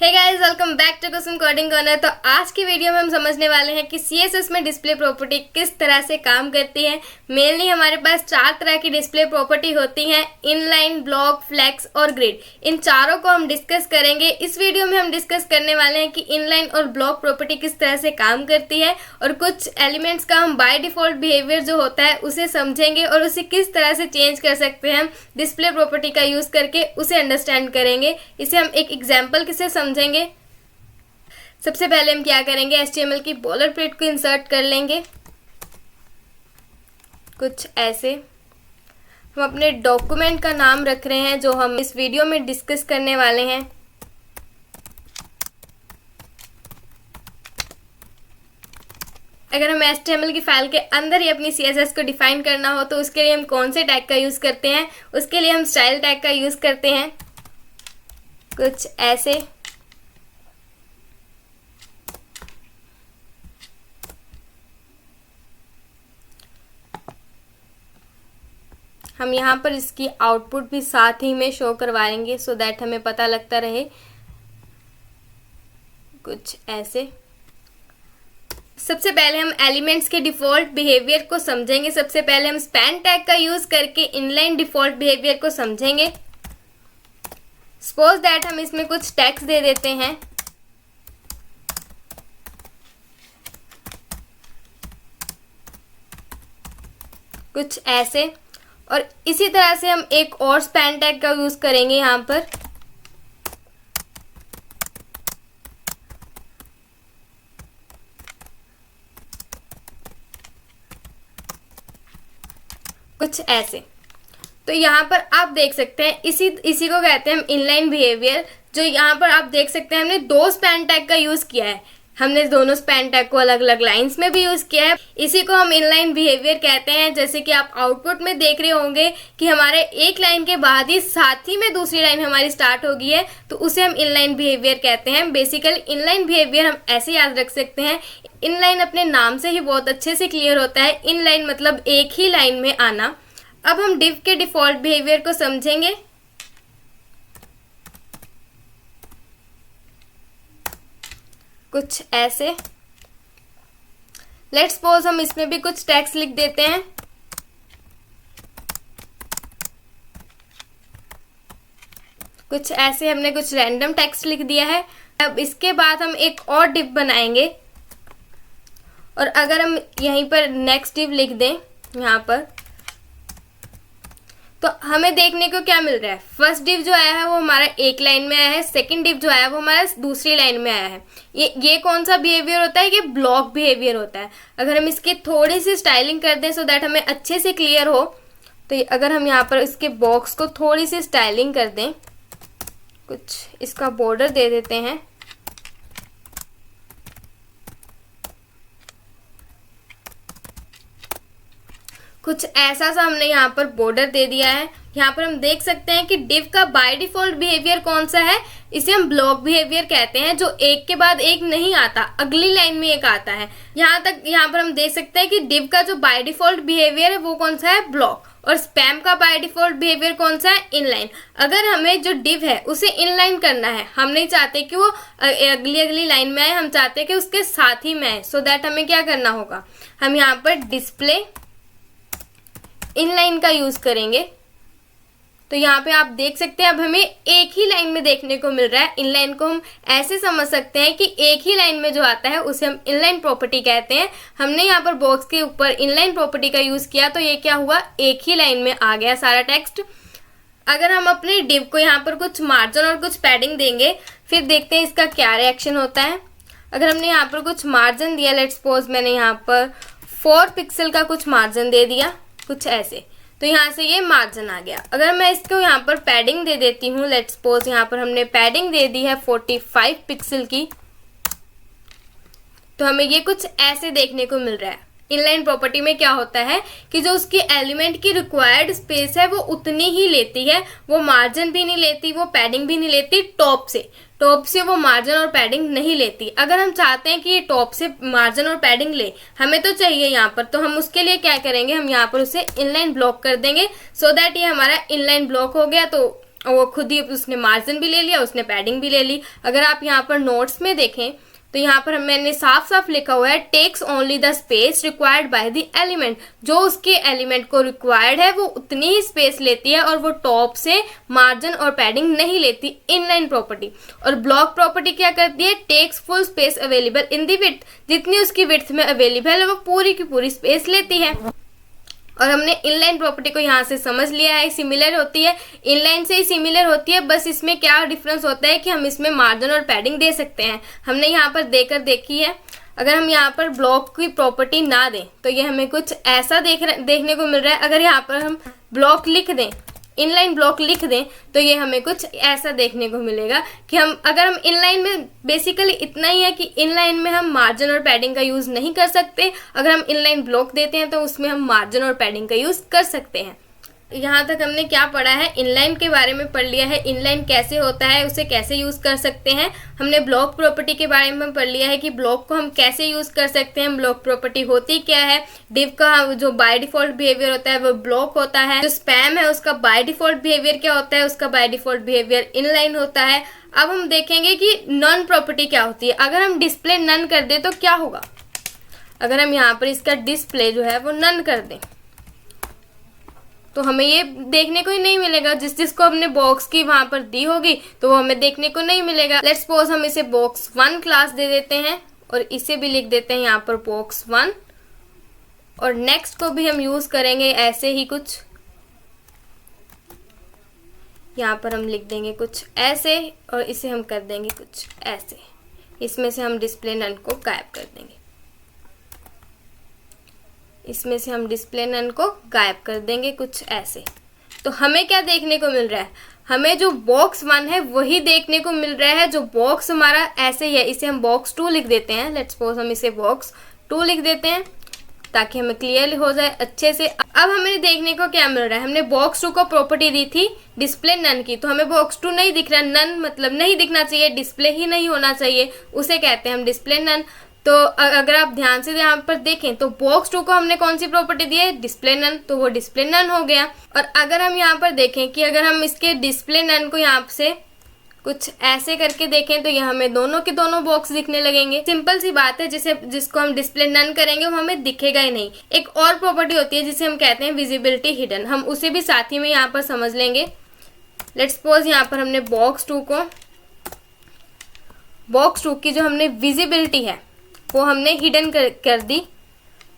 Hey guys, welcome back to Kusum coding corner. तो आज की वीडियो में हम समझने वाले हैं कि सीएसएस में डिस्प्ले प्रॉपर्टी किस तरह से काम करती है। मेनली हमारे पास 4 तरह की डिस्प्ले प्रॉपर्टी होती हैं, इनलाइन, ब्लॉक, फ्लेक्स और ग्रिड। इन चारों को हम डिस्कस करेंगे। इस वीडियो में हम डिस्कस करने वाले हैं कि इनलाइन और ब्लॉक प्रॉपर्टी किस तरह से काम करती है और कुछ एलिमेंट्स का हम बाय डिफॉल्ट बिहेवियर जो होता है उसे समझेंगे और उसे किस तरह से चेंज कर सकते हैं डिस्प्ले प्रॉपर्टी का यूज करके, उसे अंडरस्टैंड करेंगे। इसे हम एक एग्जाम्पल के साथ समझेंगे। सबसे पहले हम क्या करेंगे, HTML की बॉलर प्लेट को इंसर्ट कर लेंगे कुछ ऐसे। हम अपने डॉक्यूमेंट का नाम रख रहे हैं जो हम इस वीडियो में डिस्कस करने वाले हैं। अगर हम HTML की फाइल के अंदर ही अपनी CSS को डिफाइन करना हो तो उसके लिए हम कौन से टैग का यूज करते हैं, उसके लिए हम स्टाइल टैग का यूज करते हैं कुछ ऐसे। हम यहाँ पर इसकी आउटपुट भी साथ ही में शो करवाएंगे सो दैट हमें पता लगता रहे कुछ ऐसे। सबसे पहले हम एलिमेंट्स के डिफॉल्ट बिहेवियर को समझेंगे। सबसे पहले हम स्पैन टैग का यूज करके इनलाइन डिफॉल्ट बिहेवियर को समझेंगे। सपोज दैट हम इसमें कुछ टैग्स दे देते हैं कुछ ऐसे, और इसी तरह से हम एक और स्पैन टैग का यूज करेंगे यहाँ पर। कुछ ऐसे। तो यहाँ पर आप देख सकते हैं इसी को कहते हैं हम इनलाइन बिहेवियर। जो यहाँ पर आप देख सकते हैं हमने 2 स्पैन टैग का यूज किया है। हमने दोनों स्पैन टैग को अलग अलग लाइंस में भी यूज किया है। इसी को हम इनलाइन बिहेवियर कहते हैं। जैसे कि आप आउटपुट में देख रहे होंगे कि हमारे एक लाइन के बाद ही साथ ही में दूसरी लाइन हमारी स्टार्ट हो गई है, तो उसे हम इनलाइन बिहेवियर कहते हैं। बेसिकली इनलाइन बिहेवियर हम ऐसे याद रख सकते हैं, इनलाइन अपने नाम से ही बहुत अच्छे से क्लियर होता है। इनलाइन मतलब एक ही लाइन में आना। अब हम डिव के डिफॉल्ट बिहेवियर को समझेंगे। कुछ ऐसे। लेट्स सपोज हम इसमें भी कुछ टेक्स्ट लिख देते हैं कुछ ऐसे। हमने कुछ रैंडम टेक्स्ट लिख दिया है। अब इसके बाद हम एक और डिव बनाएंगे, और अगर हम यहीं पर नेक्स्ट डिव लिख दें यहाँ पर, तो हमें देखने को क्या मिल रहा है। फर्स्ट डिव जो आया है वो हमारा एक लाइन में आया है, सेकंड डिव जो आया है वो हमारा दूसरी लाइन में आया है। ये कौन सा बिहेवियर होता है, ये ब्लॉक बिहेवियर होता है। अगर हम इसकी थोड़ी सी स्टाइलिंग कर दें सो दैट हमें अच्छे से क्लियर हो, तो अगर हम यहाँ पर इसके बॉक्स को थोड़ी सी स्टाइलिंग कर दें, कुछ इसका बॉर्डर दे देते हैं कुछ ऐसा सा हमने यहाँ पर बॉर्डर दे दिया है। यहाँ पर हम देख सकते हैं कि डिव का बाय डिफॉल्ट बिहेवियर कौन सा है, इसे हम ब्लॉक बिहेवियर कहते हैं, जो एक के बाद एक नहीं आता, अगली लाइन में एक आता है। यहाँ पर हम देख सकते हैं कि डिव का जो बाय डिफॉल्ट बिहेवियर है वो कौन सा है, ब्लॉक। और स्पैम का बाय डिफॉल्ट बिहेवियर कौन सा है, इनलाइन। अगर हमें जो डिव है उसे इनलाइन करना है, हम नहीं चाहते कि वो अगली लाइन में आए, हम चाहते हैं कि उसके साथ ही में आए। सो दैट हमें क्या करना होगा, हम यहाँ पर डिस्प्ले इनलाइन का यूज करेंगे। तो यहाँ पे आप देख सकते हैं अब हमें एक ही लाइन में देखने को मिल रहा है। इनलाइन को हम ऐसे समझ सकते हैं कि एक ही लाइन में जो आता है उसे हम इनलाइन प्रॉपर्टी कहते हैं। हमने यहाँ पर बॉक्स के ऊपर इनलाइन प्रॉपर्टी का यूज किया तो ये क्या हुआ, एक ही लाइन में आ गया सारा टेक्स्ट। अगर हम अपने डिव को यहाँ पर कुछ मार्जिन और कुछ पैडिंग देंगे, फिर देखते हैं इसका क्या रिएक्शन होता है। अगर हमने यहाँ पर कुछ मार्जिन दिया, लेट्स सपोज मैंने यहाँ पर 4 पिक्सल का कुछ मार्जिन दे दिया कुछ ऐसे, तो यहाँ से ये मार्जिन आ गया। अगर मैं इसको यहाँ पर पैडिंग दे देती हूँ, लेट्स सपोज यहाँ पर हमने पैडिंग दे दी है 45 पिक्सल की, तो हमें ये कुछ ऐसे देखने को मिल रहा है। इनलाइन प्रॉपर्टी में क्या होता है कि जो उसकी एलिमेंट की रिक्वायर्ड स्पेस है वो उतनी ही लेती है, वो मार्जिन भी नहीं लेती, वो पैडिंग भी नहीं लेती। टॉप से वो मार्जिन और पैडिंग नहीं लेती। अगर हम चाहते हैं कि ये टॉप से मार्जिन और पैडिंग ले, हमें तो चाहिए यहाँ पर, तो हम उसके लिए क्या करेंगे, हम यहाँ पर उसे इनलाइन ब्लॉक कर देंगे सो दैट ये हमारा इनलाइन ब्लॉक हो गया। तो और वो खुद ही उसने मार्जिन भी ले लिया, उसने पैडिंग भी ले ली। अगर आप यहाँ पर नोट्स में देखें तो यहाँ पर मैंने साफ साफ लिखा हुआ है takes only the space required by the element. जो उसके एलिमेंट को रिक्वायर्ड है वो उतनी ही स्पेस लेती है और वो टॉप से मार्जिन और पैडिंग नहीं लेती, इनलाइन प्रॉपर्टी। और ब्लॉक प्रॉपर्टी क्या करती है, takes full space available in the width, जितनी उसकी विड्थ में अवेलेबल है वो पूरी की पूरी स्पेस लेती है। और हमने इनलाइन प्रॉपर्टी को यहाँ से समझ लिया है, सिमिलर होती है, इनलाइन से ही सिमिलर होती है। बस इसमें क्या डिफरेंस होता है कि हम इसमें मार्जिन और पैडिंग दे सकते हैं। हमने यहाँ पर देकर देखी है। अगर हम यहाँ पर ब्लॉक की प्रॉपर्टी ना दें तो ये हमें कुछ ऐसा देखने को मिल रहा है। अगर यहाँ पर हम ब्लॉक लिख दें, इनलाइन ब्लॉक लिख दें, तो ये हमें कुछ ऐसा देखने को मिलेगा कि अगर हम इनलाइन में बेसिकली इतना ही है कि इनलाइन में हम मार्जिन और पैडिंग का यूज नहीं कर सकते। अगर हम इनलाइन ब्लॉक देते हैं तो उसमें हम मार्जिन और पैडिंग का यूज कर सकते हैं। यहाँ तक हमने क्या पढ़ा है, इनलाइन के बारे में पढ़ लिया है, इनलाइन कैसे होता है, उसे कैसे यूज कर सकते हैं। हमने ब्लॉक प्रॉपर्टी के बारे में पढ़ लिया है कि ब्लॉक को हम कैसे यूज कर सकते हैं, ब्लॉक प्रॉपर्टी होती क्या है, डिव का जो बाय डिफॉल्ट बिहेवियर होता है वो ब्लॉक होता है, जो स्पैम है उसका बाय डिफॉल्ट बिहेवियर क्या होता है, उसका बाय डिफॉल्ट बिहेवियर इनलाइन होता है। अब हम देखेंगे कि नॉन प्रॉपर्टी क्या होती है। अगर हम डिस्प्ले नन कर दे तो क्या होगा, अगर हम यहाँ पर इसका डिस्प्ले जो है वो नन कर दें तो हमें ये देखने को ही नहीं मिलेगा। जिसको हमने बॉक्स की वहां पर दी होगी तो वो हमें देखने को नहीं मिलेगा। लेट्स सपोज हम इसे बॉक्स 1 क्लास दे देते हैं और इसे भी लिख देते हैं यहाँ पर बॉक्स 1, और नेक्स्ट को भी हम यूज करेंगे ऐसे ही कुछ, यहाँ पर हम लिख देंगे कुछ ऐसे और इसे हम कर देंगे कुछ ऐसे। इसमें से हम डिस्प्ले नन को गायब कर देंगे, इसमें से हम डिस्प्ले नन को गायब कर देंगे कुछ ऐसे। तो हमें क्या देखने को मिल रहा है, हमें जो बॉक्स 1 है वही देखने को मिल रहा है। जो बॉक्स हमारा ऐसे ही है, इसे हम बॉक्स 2 लिख देते हैं। लेट्स सपोज हम इसे बॉक्स 2 लिख देते हैं ताकि हमें क्लियर हो जाए अच्छे से। अब हमें देखने को क्या मिल रहा है, हमने बॉक्स 2 को प्रॉपर्टी दी थी डिस्प्ले नन की, तो हमें बॉक्स 2 नहीं दिख रहा। नन मतलब नहीं दिखना चाहिए, डिस्प्ले ही नहीं होना चाहिए, उसे कहते हैं हम डिस्प्ले नन। तो अगर आप ध्यान से यहाँ पर देखें तो बॉक्स 2 को हमने कौन सी प्रॉपर्टी दी है, डिस्प्ले नन, तो वो डिस्प्ले नन हो गया। और अगर हम यहाँ पर देखें कि अगर हम इसके डिस्प्ले नन को यहाँ से कुछ ऐसे करके देखें तो ये हमें दोनों के दोनों बॉक्स दिखने लगेंगे। सिंपल सी बात है, जिसको हम डिस्प्ले नन करेंगे वो हमें दिखेगा ही नहीं। एक और प्रॉपर्टी होती है जिसे हम कहते हैं विजिबिलिटी हिडन, हम उसे भी साथ ही में यहाँ पर समझ लेंगे। लेट्स सपोज यहाँ पर हमने बॉक्स 2 की जो हमने विजिबिलिटी है वो हमने हिडन कर दी,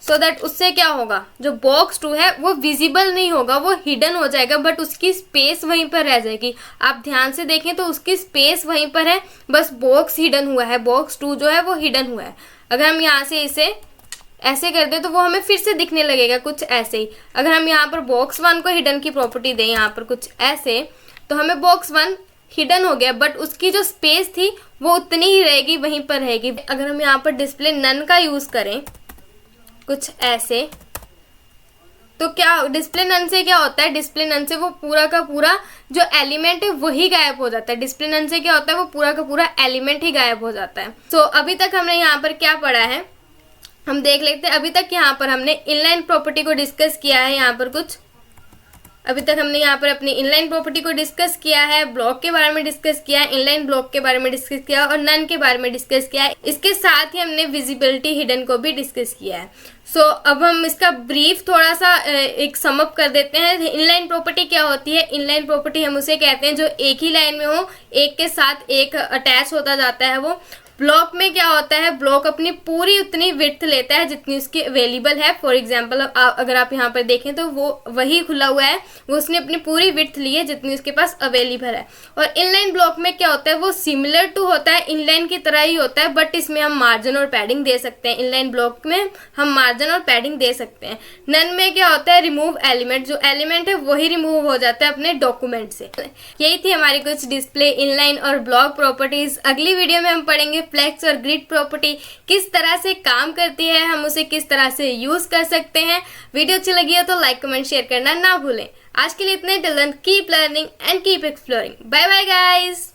सो दैट उससे क्या होगा, जो बॉक्स 2 है वो विजिबल नहीं होगा, वो हिडन हो जाएगा, बट उसकी स्पेस वहीं पर रह जाएगी। आप ध्यान से देखें तो उसकी स्पेस वहीं पर है, बस बॉक्स हिडन हुआ है, बॉक्स 2 जो है वो हिडन हुआ है। अगर हम यहाँ से इसे ऐसे कर दे तो वो हमें फिर से दिखने लगेगा कुछ ऐसे ही। अगर हम यहाँ पर बॉक्स 1 को हिडन की प्रॉपर्टी दें यहाँ पर कुछ ऐसे, तो हमें बॉक्स 1 हिडन हो गया, बट उसकी जो स्पेस थी वो उतनी ही रहेगी, वहीं पर रहेगी। अगर हम यहाँ पर डिस्प्ले नन का यूज करें कुछ ऐसे, तो क्या डिस्प्ले नन से क्या होता है, डिस्प्ले नन से वो पूरा का पूरा जो एलिमेंट है वही गायब हो जाता है। डिस्प्ले नन से क्या होता है, वो पूरा का पूरा एलिमेंट ही गायब हो जाता है। सो अभी तक हमने यहाँ पर क्या पढ़ा है, हम देख लेते हैं। अभी तक यहाँ पर हमने इनलाइन प्रॉपर्टी को डिस्कस किया है। यहाँ पर कुछ अभी तक हमने यहाँ पर अपनी इनलाइन प्रॉपर्टी को डिस्कस किया है, ब्लॉक के बारे में डिस्कस किया है, इनलाइन ब्लॉक के बारे में डिस्कस किया और नन के बारे में डिस्कस किया है। इसके साथ ही हमने विजिबिलिटी हिडन को भी डिस्कस किया है। सो अब हम इसका ब्रीफ थोड़ा सा एक समअप कर देते हैं। इनलाइन प्रॉपर्टी क्या होती है, इनलाइन प्रॉपर्टी हम उसे कहते हैं जो एक ही लाइन में हो, एक के साथ एक अटैच होता जाता है वो। ब्लॉक में क्या होता है, ब्लॉक अपनी पूरी उतनी विड्थ लेता है जितनी उसकी अवेलेबल है। फॉर एग्जांपल अगर आप यहाँ पर देखें तो वो वही खुला हुआ है, वो उसने अपनी पूरी विड्थ ली है जितनी उसके पास अवेलेबल है। और इनलाइन ब्लॉक में क्या होता है, वो सिमिलर टू होता है, इनलाइन की तरह ही होता है, बट इसमें हम मार्जिन और पैडिंग दे सकते हैं। इनलाइन ब्लॉक में हम मार्जिन और पैडिंग दे सकते हैं। नन में क्या होता है, रिमूव एलिमेंट, जो एलिमेंट है वही रिमूव हो जाता है अपने डॉक्यूमेंट से। यही थी हमारी कुछ डिस्प्ले, इनलाइन और ब्लॉक प्रॉपर्टीज। अगली वीडियो में हम पढ़ेंगे फ्लेक्स और ग्रिड प्रॉपर्टी किस तरह से काम करती है, हम उसे किस तरह से यूज कर सकते हैं। वीडियो अच्छी लगी हो तो लाइक कमेंट शेयर करना ना भूलें। आज के लिए इतने, till then keep learning and keep exploring. Bye bye guys.